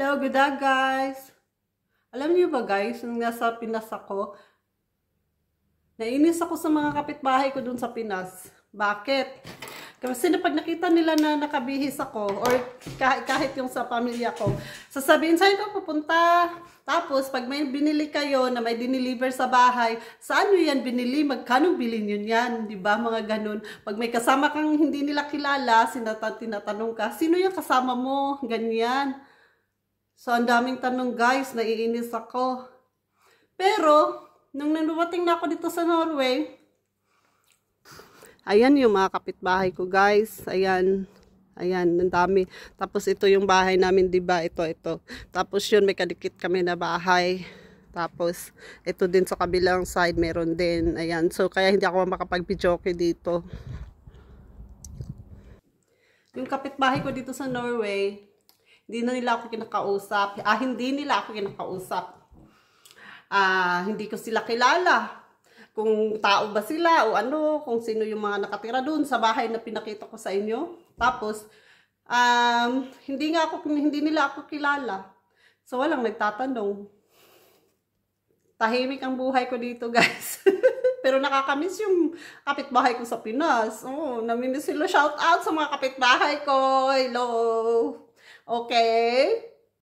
Hello, good day guys! Alam niyo ba guys, nung nasa Pinas ako, nainis ako sa mga kapitbahay ko dun sa Pinas. Bakit? Kasi pag nakita nila na nakabihis ako, or kahit yung sa pamilya ko, sasabihin sa'yo ka pupunta. Tapos, pag may binili kayo na may dineliver sa bahay, saan nyo yan binili? Magkano bilhin nyo yan? Diba? Mga ganun. Pag may kasama kang hindi nila kilala, tinatanong ka, sino yung kasama mo? Ganyan. So, ang daming tanong guys, naiinis ako. Pero, nung naluwating na ako dito sa Norway, ayan yung mga kapitbahay ko guys. Ayan. Ayan, ang dami. Tapos ito yung bahay namin, diba? Ito. Tapos yun, may kadikit kami na bahay. Tapos, ito din sa kabilang side, meron din. Ayan. So, kaya hindi ako makapag-videoke dito. Yung kapitbahay ko dito sa Norway, hindi nila ako kinakausap. Hindi nila ako kinakausap. Hindi ko sila kilala. Kung tao ba sila o ano, kung sino yung mga nakatira doon sa bahay na pinakita ko sa inyo. Tapos, hindi nila ako kilala. So, walang nagtatanong. Tahimik ang buhay ko dito, guys. Pero nakakamiss yung kapitbahay ko sa Pinas. Oh, namimiss sila. Shout out sa mga kapitbahay ko. Hello. Okay.